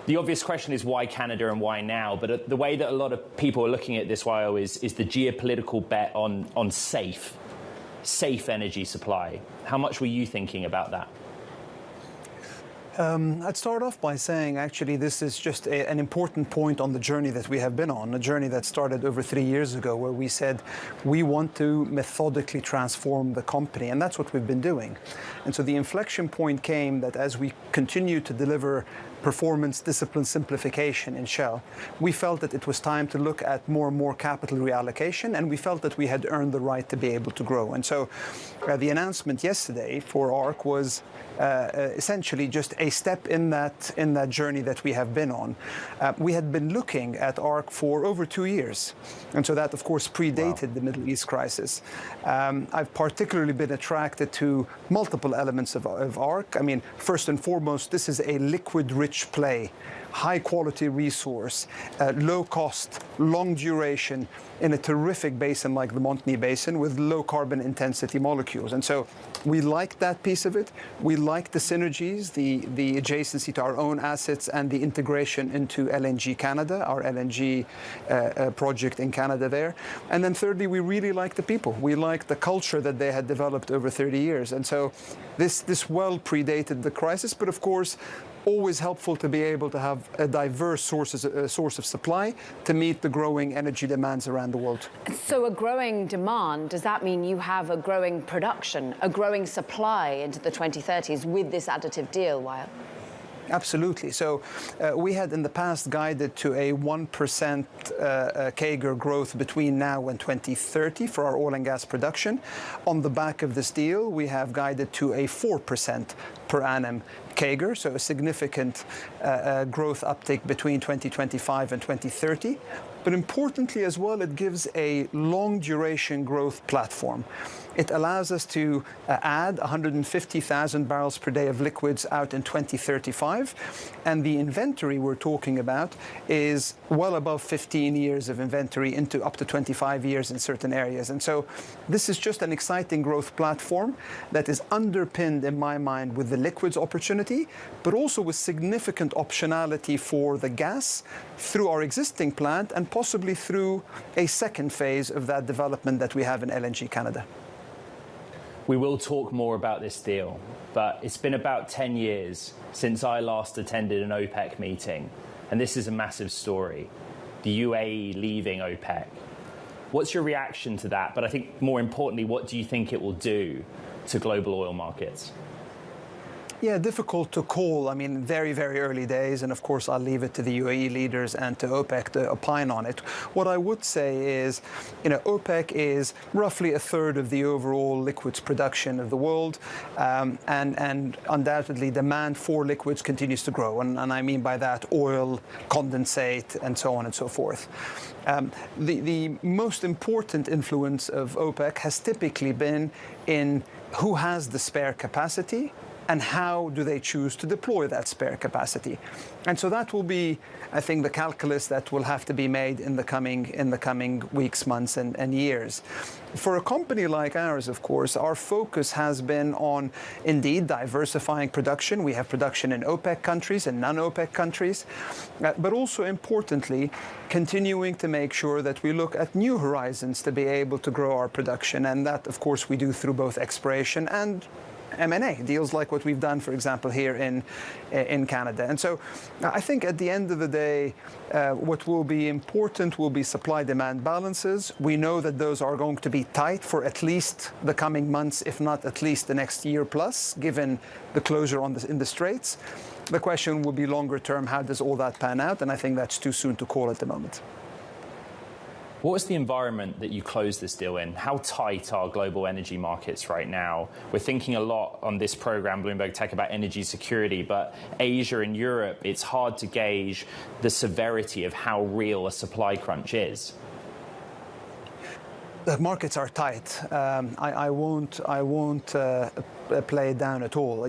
The obvious question is why Canada and why now? But the way that a lot of people are looking at this, Wael, is the geopolitical bet on safe energy supply. How much were you thinking about that? I'd start off by saying, actually, this is just an important point on the journey that we have been on, a journey that started over 3 years ago, where we said we want to methodically transform the company, and that's what we've been doing. And so the inflection point came that as we continue to deliver performance, discipline, simplification in Shell, we felt that it was time to look at more and more capital reallocation, and we felt that we had earned the right to be able to grow. And so the announcement yesterday for ARC was essentially just a step in that journey that we have been on. We had been looking at ARC for over 2 years, and so that, of course, predated the Middle East crisis. I've particularly been attracted to multiple elements of ARC. I mean, first and foremost, this is a liquid-rich play, high-quality resource, low cost, long duration, in a terrific basin like the Montney Basin with low carbon intensity molecules. And so we like that piece of it. We like the synergies, the adjacency to our own assets, and the integration into LNG Canada, our LNG project in Canada there. And then thirdly, we really like the people. We like the culture that they had developed over 30 years. And so this well predated the crisis, but of course, always helpful to be able to have a diverse source of supply to meet the growing energy demands around the world. So a growing demand, does that mean you have a growing production, a growing supply into the 2030s with this additive deal, Wael? Absolutely. So we had in the past guided to a 1% CAGR growth between now and 2030 for our oil and gas production. On the back of this deal, we have guided to a 4% per annum CAGR, so a significant growth uptick between 2025 and 2030. But importantly as well, it gives a long-duration growth platform. It allows us to add 150,000 barrels per day of liquids out in 2035. And the inventory we're talking about is well above 15 years of inventory into up to 25 years in certain areas. And so this is just an exciting growth platform that is underpinned, in my mind, with the liquids opportunity, but also with significant optionality for the gas through our existing plant and possibly through a second phase of that development that we have in LNG Canada. We will talk more about this deal, but it's been about 10 years since I last attended an OPEC meeting, and this is a massive story. The UAE leaving OPEC. What's your reaction to that? But I think more importantly, what do you think it will do to global oil markets? Yeah, difficult to call. I mean, very, very early days. And of course, I'll leave it to the UAE leaders and to OPEC to opine on it. What I would say is, OPEC is roughly a third of the overall liquids production of the world. And undoubtedly, demand for liquids continues to grow. And I mean by that oil, condensate, and so on and so forth. The most important influence of OPEC has typically been in who has the spare capacity and how do they choose to deploy that spare capacity. And so that will be, I think, the calculus that will have to be made in the coming weeks, months, and years. For a company like ours, of course, our focus has been on, indeed, diversifying production. We have production in OPEC countries and non-OPEC countries, but also, importantly, continuing to make sure that we look at new horizons to be able to grow our production. And that, of course, we do through both exploration and M&A, deals like what we've done, for example, here in Canada. And so I think at the end of the day, what will be important will be supply-demand balances. We know that those are going to be tight for at least the coming months, if not at least the next year plus, given the closure in the Straits. The question will be longer term, how does all that pan out? And I think that's too soon to call at the moment. What was the environment that you closed this deal in? How tight are global energy markets right now? We're thinking a lot on this program, Bloomberg Tech, about energy security, but Asia and Europe, it's hard to gauge the severity of how real a supply crunch is. The markets are tight. I won't play it down at all.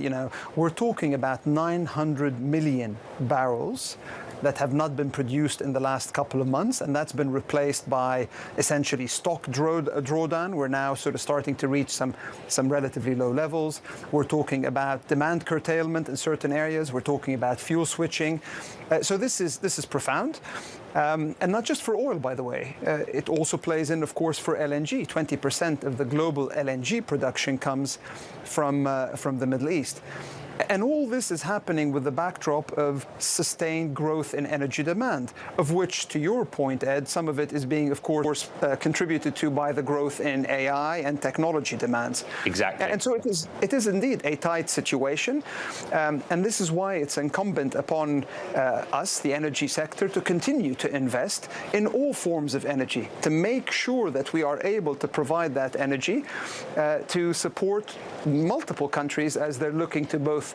We're talking about 900 million barrels that have not been produced in the last couple of months, and that's been replaced by essentially stock drawdown. We're now sort of starting to reach some relatively low levels. We're talking about demand curtailment in certain areas. We're talking about fuel switching. So this is profound. And not just for oil, by the way. It also plays in, of course, for LNG. 20% of the global LNG production comes from the Middle East. And all this is happening with the backdrop of sustained growth in energy demand, of which, to your point, Ed, some of it is being, of course, contributed to by the growth in AI and technology demands. Exactly. And so it is indeed a tight situation. And this is why it's incumbent upon us, the energy sector, to continue to invest in all forms of energy, to make sure that we are able to provide that energy to support multiple countries as they're looking to both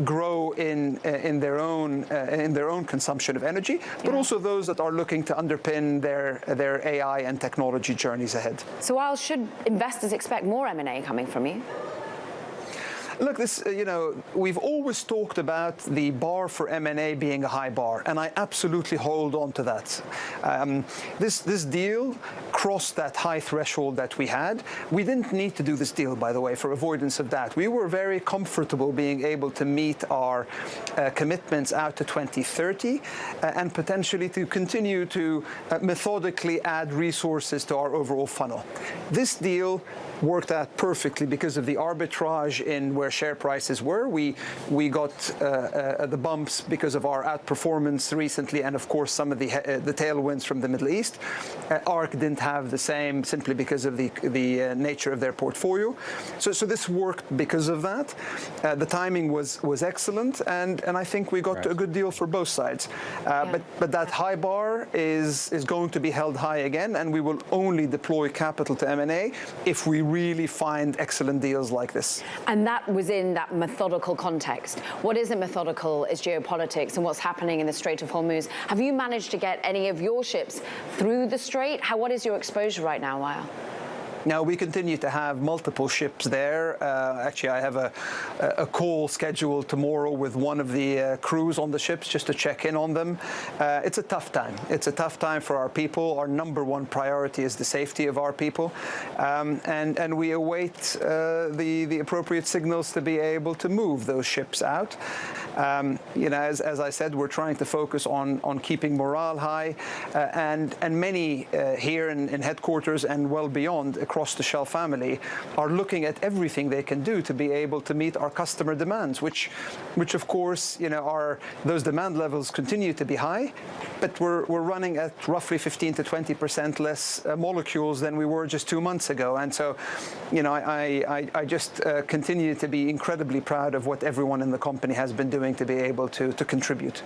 grow in their own consumption of energy, but also those that are looking to underpin their AI and technology journeys ahead. So, Wael, should investors expect more M&A coming from you? Look, we've always talked about the bar for M&A being a high bar, and I absolutely hold on to that. This deal crossed that high threshold that we had. We didn't need to do this deal, by the way, for avoidance of that. We were very comfortable being able to meet our commitments out to 2030 and potentially to continue to methodically add resources to our overall funnel. This deal worked out perfectly because of the arbitrage in where share prices were. We got the bumps because of our outperformance recently, and of course some of the tailwinds from the Middle East. ARC didn't have the same simply because of the nature of their portfolio. So this worked because of that. The timing was excellent, and I think we got a good deal for both sides. But that high bar is going to be held high again, and we will only deploy capital to M&A if we really find excellent deals like this. And that was in that methodical context. What isn't methodical is geopolitics and what's happening in the Strait of Hormuz. Have you managed to get any of your ships through the strait? What is your exposure right now, Wael? Now, we continue to have multiple ships there. Actually, I have a call scheduled tomorrow with one of the crews on the ships just to check in on them. It's a tough time. It's a tough time for our people. Our number one priority is the safety of our people. And we await the appropriate signals to be able to move those ships out. As I said, we're trying to focus on keeping morale high. And many here in headquarters and well beyond across the Shell family are looking at everything they can do to be able to meet our customer demands, which of course, those demand levels continue to be high, but we're running at roughly 15 to 20% less molecules than we were just 2 months ago. And so, I just continue to be incredibly proud of what everyone in the company has been doing to be able to contribute.